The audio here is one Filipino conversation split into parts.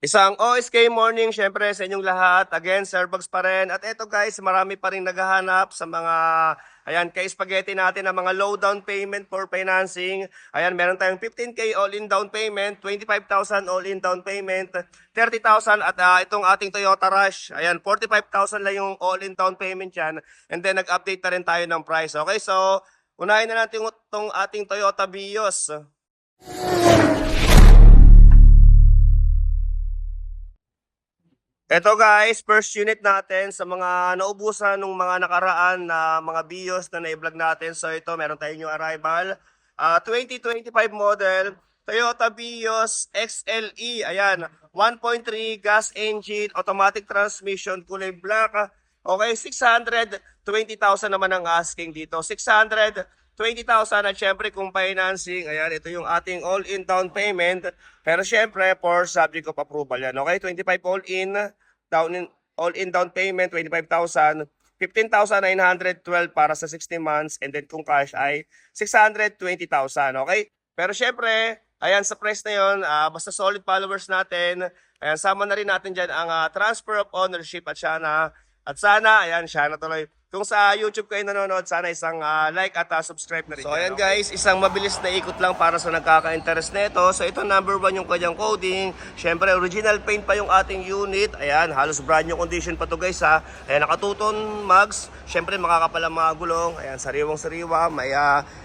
Isang OSK morning syempre sa inyong lahat. Again, Sir Bugs pa rin. At eto guys, marami pa rin naghahanap sa mga kay spaghetti natin ng mga low down payment for financing. Ayan, meron tayong 15K all-in down payment, 25,000 all-in down payment, 30,000 at itong ating Toyota Rush. Ayan, 45,000 lang yung all-in down payment yan. And then nag-update na rin tayo ng price. Okay, so unahin na natin itong ating Toyota Vios. Eto guys, first unit natin sa mga naubusan nung mga nakaraan na mga bios na na-vlog natin. So ito, meron tayong new arrival. 2025 model, Toyota Vios XLE. Ayan, 1.3 gas engine, automatic transmission, kulay black. Okay, 620,000 naman ang asking dito. 620,000 at syempre kung financing, ayan, ito yung ating all-in down payment. Pero syempre, for subject of approval yan. Okay, 25 all-in down payment, 25,000. 15,912 para sa 60 months and then kung cash ay 620,000, okay? Pero syempre, ayan sa price na yon, basta solid followers natin, ayan, sama na rin natin dyan ang transfer of ownership at sana, ayan, siya na tuloy. Kung sa YouTube kayo nanonood, sana isang like at subscribe na rin. So ayan guys, isang mabilis na ikot lang para sa nagkaka-interest nito. So ito number 1 yung kanyang coding. Syempre original paint pa yung ating unit. Ayan, halos brand new condition pa to guys ha. Ayan, nakatuton mags. Syempre makakapal ang mga gulong. Ayan, sariwang-sariwa. May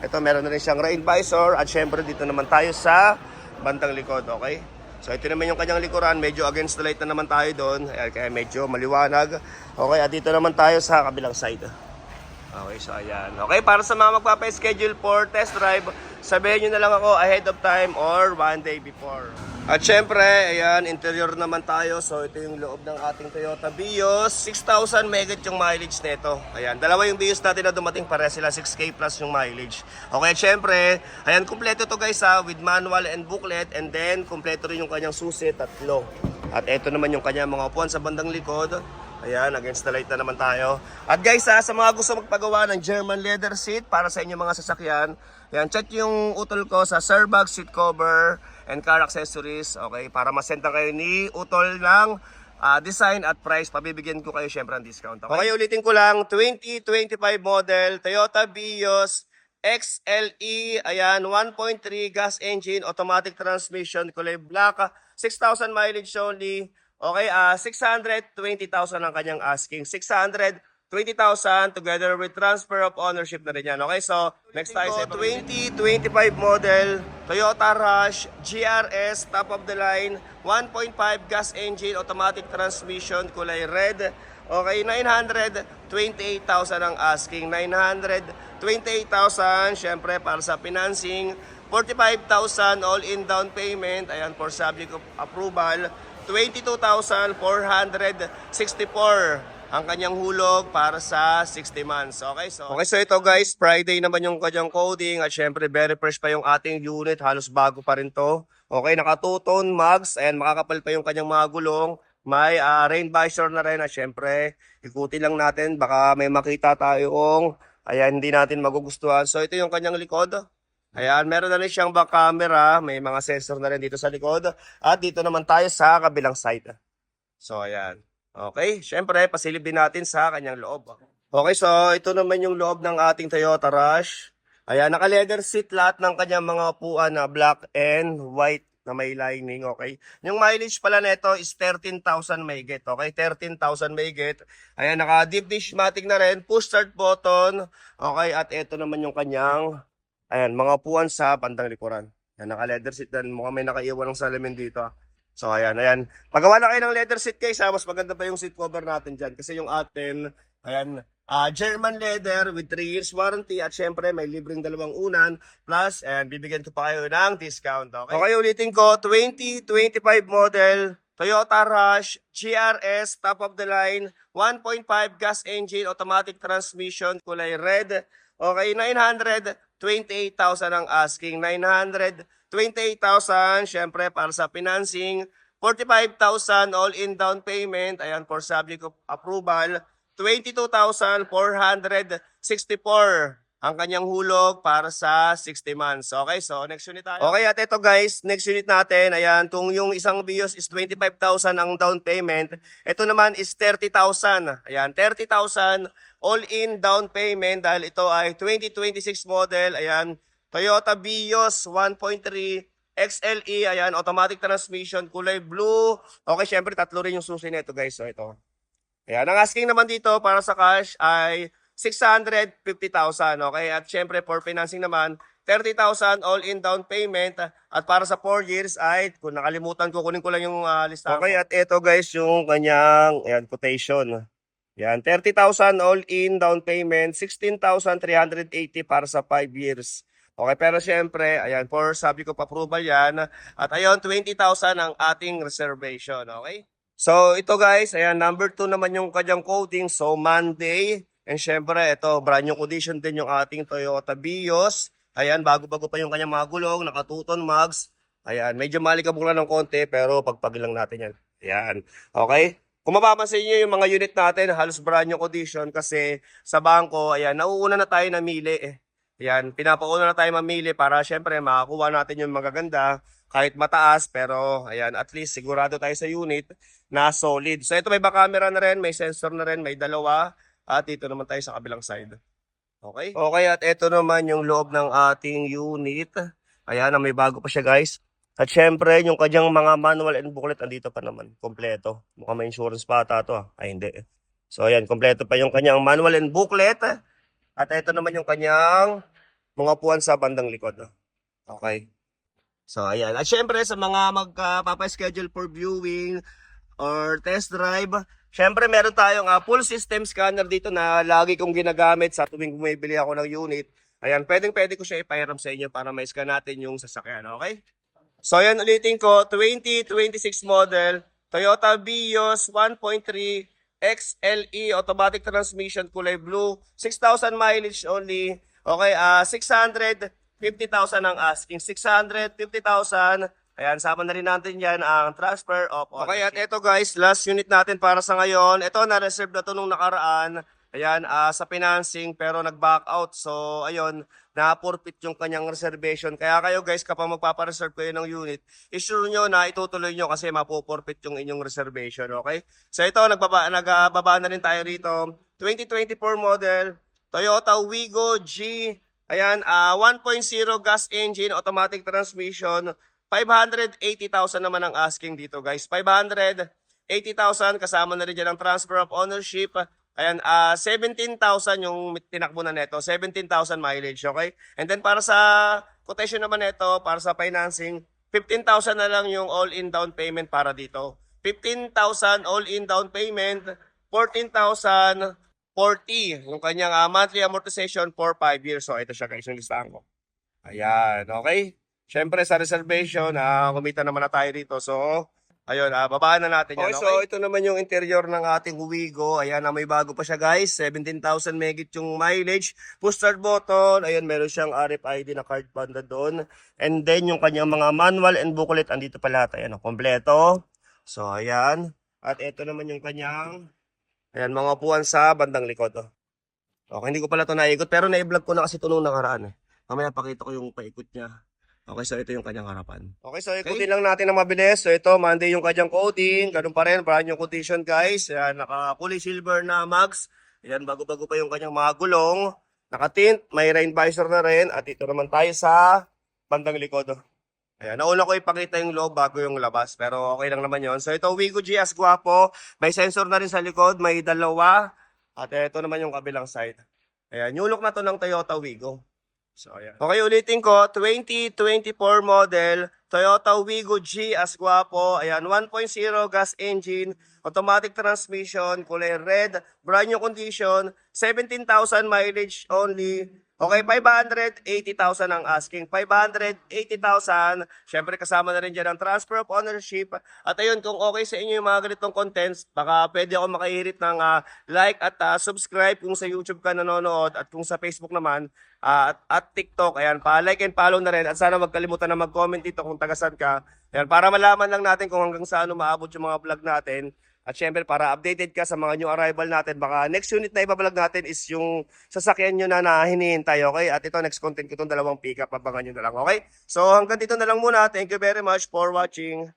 ito meron na rin siyang rain visor. At syempre dito naman tayo sa bantang likod, okay? So ito naman yung kanyang likuran, medyo against the light na naman tayo doon. Ayan, kaya medyo maliwanag. Okay, at dito naman tayo sa kabilang side. Okay, so ayan. Okay, para sa mga magpapa-schedule for test drive, sabihin nyo na lang ako ahead of time or 1 day before. At syempre, ayan, interior naman tayo. So ito yung loob ng ating Toyota Vios. 6,000 megat yung mileage nito. Ayan, dalawa yung Vios natin na dumating, pare sila 6K plus yung mileage. Okay, syempre, ayan, kumpleto to guys with manual and booklet. And then, kumpleto rin yung kanyang susi, tatlo. At ito naman yung kanyang mga upuan sa bandang likod. Ayan, against the light na naman tayo. At guys sa mga gusto magpagawa ng German leather seat para sa inyong mga sasakyan, ayan, chat yung utol ko sa Sir Bugs seat cover and car accessories. Okay, para masenta kayo ni utol ng design at price. Pabibigyan ko kayo syempre ng discount. Okay, ulitin ko lang, 2025 model, Toyota Vios XLE, ayan, 1.3 gas engine, automatic transmission, kulay black, 6,000 mileage only. Okay, 620,000 ang kanyang asking. 620,000 together with transfer of ownership na rin yan. Okay, so next tayo sa 2025 model Toyota Rush GRS, top of the line, 1.5 gas engine, automatic transmission, kulay red. Okay, 928,000 ang asking. 928,000, syempre para sa financing. 45,000 all-in down payment. Ayan, for subject of approval. 22,464 ang kanyang hulog para sa 60 months. Okay, so ito guys, Friday naman yung kanyang coding at syempre very fresh pa yung ating unit, halos bago pa rin to. Okay, nakatuton, mags, and makakapal pa yung kanyang mga gulong. May rain visor na rin at syempre, ikutin lang natin, baka may makita tayong hindi natin magugustuhan. So ito yung kanyang likod. Ayan, meron na rin siyang back camera, may mga sensor na rin dito sa likod. At dito naman tayo sa kabilang side. So ayan. Okay, syempre pasilip din natin sa kanyang loob. Okay, so ito naman yung loob ng ating Toyota Rush. Ayan, naka-leather seat lahat ng kanyang mga upuan na black and white na may lining, okay? Yung mileage pala nito is 13,000 mahigit, okay? 13,000 mahigit. Ayan, naka-deep dish matic na rin, push start button. Okay, at ito naman yung kanyang mga upuan sa bandang likuran. Yan, naka-leather seat din. Mukhang may nakaiwan ng salamin dito. So, ayan. Pagawa na kayo ng leather seat guys, mas maganda pa yung seat cover natin dyan. Kasi yung atin, German leather with 3 years warranty. At syempre, may libreng dalawang unan. Plus, bibigyan ko pa kayo ng discount. Okay, ulitin ko, 2025 model, Toyota Rush GRS, top of the line, 1.5 gas engine, automatic transmission, kulay red. Okay, 928,000 ang asking. 928,000, syempre para sa financing. 45,000 all-in down payment. Ayan, for subject of approval. 22,464 ang kanyang hulog para sa 60 months. Okay, so next unit tayo. Okay, at ito guys, next unit natin, ayan, kung yung isang BIOS is 25,000 ang down payment, ito naman is 30,000. Ayan, 30,000 all-in down payment dahil ito ay 2026 model. Ayan, Toyota Vios 1.3 XLE, ayan, automatic transmission, kulay blue. Okay, syempre tatlo rin yung susi nito guys. So ito. Ayan, ang asking naman dito para sa cash ay 650,000, okay? At syempre for financing naman, 30,000 all-in down payment. At para sa 4 years ay, kung nakalimutan ko, kunin ko lang yung listahan. Okay, at ito guys yung kanyang ayan, quotation. Yan, 30,000 all-in down payment, 16,380 para sa 5 years. Okay, pero syempre, ayan, for sabi ko pa-approval yan. At ayun, 20,000 ang ating reservation, okay? So, ito guys, ayan, number 2 naman yung kanyang coding. So, Monday. And syempre, ito, brand new condition din yung ating Toyota Vios. Ayan, bago-bago pa yung kanyang mga gulong, nakatuton mags. Ayan, medyo malikabong lang ng konti, pero pagpagilang natin yan. Ayan, okay? Kung mapapansin nyo yung mga unit natin, halos brand new condition kasi sa bangko, ayan, nauuna na tayo namili eh. Ayan, pinapauna na tayo mamili para syempre makakuha natin yung magaganda kahit mataas, pero ayan, at least sigurado tayo sa unit na solid. So ito may back camera na rin, may sensor na rin, may dalawa. At dito naman tayo sa kabilang side. Okay? Okay, at ito naman yung loob ng ating unit. Ayan, may bago pa siya guys. At syempre, yung kanyang mga manual and booklet, andito pa naman. Kompleto. Mukhang may insurance pa ata to. Ay, hindi. So ayan, kompleto pa yung kanyang manual and booklet. At ito naman yung kanyang mga upuan sa bandang likod. Okay. So ayan. At syempre, sa mga magpapa-schedule for viewing or test drive, syempre meron tayong full system scanner dito na lagi kong ginagamit sa tuwing bumibili ako ng unit. Ayan, pwede ko siya ipahiram sa inyo para ma-scan natin yung sasakyan, okay? So ayan, ulitin ko, 2026 model, Toyota Vios 1.3 XLE, automatic transmission, kulay blue, 6,000 mileage only. Okay, 650,000 ang asking, 650,000. Ayan, sama na rin natin yan ang transfer of ownership. Okay, at ito guys, last unit natin para sa ngayon. Ito, na-reserve na to nung nakaraan. Ayan, sa financing pero nag-back out. So, ayun, na-forfeit yung kanyang reservation. Kaya kayo guys, kapag magpapareserve kayo ng unit, issure nyo na itutuloy nyo kasi mapo-forfeit yung inyong reservation, okay? So, ito, nagbaba na rin tayo rito. 2024 model, Toyota Wigo G. Ayan, 1.0 gas engine, automatic transmission, 580,000 naman ang asking dito guys. 580,000 kasama na rin dyan ang transfer of ownership. Ayan, 17,000 yung tinakbo na neto. 17,000 mileage, okay? And then para sa quotation naman neto, para sa financing, 15,000 na lang yung all-in down payment para dito. 15,000 all-in down payment, 14,040 yung kanyang monthly amortization for 5 years. So ito siya guys, yung listahan ko. Ayan, okay? Siyempre sa reservation, kumita naman na tayo dito. So, ayun, babaan na natin yan. Okay, so ito naman yung interior ng ating Wigo. Ayan, may bago pa siya guys. 17,000 megit yung mileage. Push start button. Ayun, meron siyang RFID na card banda doon. And then yung kanyang mga manual and booklet, andito pa lahat. Ayan, kompleto. So, ayan. At ito naman yung kanyang, ayan, mga upuan sa bandang likod. Okay, hindi ko pala ito naikot. Pero na-vlog ko na kasi ito nung nakaraan. Mamaya pakita ko yung paikot niya. Okay, so ito yung kanyang harapan. Okay, so ikutin lang natin ng mabilis. So ito, Monday yung kanyang coating. Ganun pa rin, brand new condition guys. Ayan, naka-kulay silver na mags. Ayan, bago-bago pa yung kanyang mga gulong. Naka-tint, may rain visor na rin. At ito naman tayo sa bandang likod. Ayan, nauna ko ipakita yung loob bago yung labas. Pero okay lang naman yon. So ito, Wigo GS Guapo. May sensor na rin sa likod, may dalawa. At ito naman yung kabilang side. Ayan, yung look na to ng Toyota Wigo. So, ayan. Okay, ulitin ko, 2024 model, Toyota Wigo G as guwapo. Ayan, 1.0 gas engine, automatic transmission, kulay red, brand new condition, 17,000 mileage only. Okay, 580,000 ang asking. 580,000. Syempre kasama na rin dyan ang transfer of ownership. At ayun, kung okay sa inyo yung mga ganitong contents, baka pwede ako makahirit ng like at subscribe kung sa YouTube ka nanonood at kung sa Facebook naman at TikTok. Ayan, pa-like and follow na rin. At sana wag kalimutan na mag-comment dito kung tagasan ka. Ayan, para malaman lang natin kung hanggang saan umaabot yung mga vlog natin. At syempre, para updated ka sa mga new arrival natin, baka next unit na ibablog natin is yung sasakyan nyo na hinihintay, okay? At ito, next content ko itong dalawang pickup, abangan nyo na lang, okay? So hanggang dito na lang muna. Thank you very much for watching.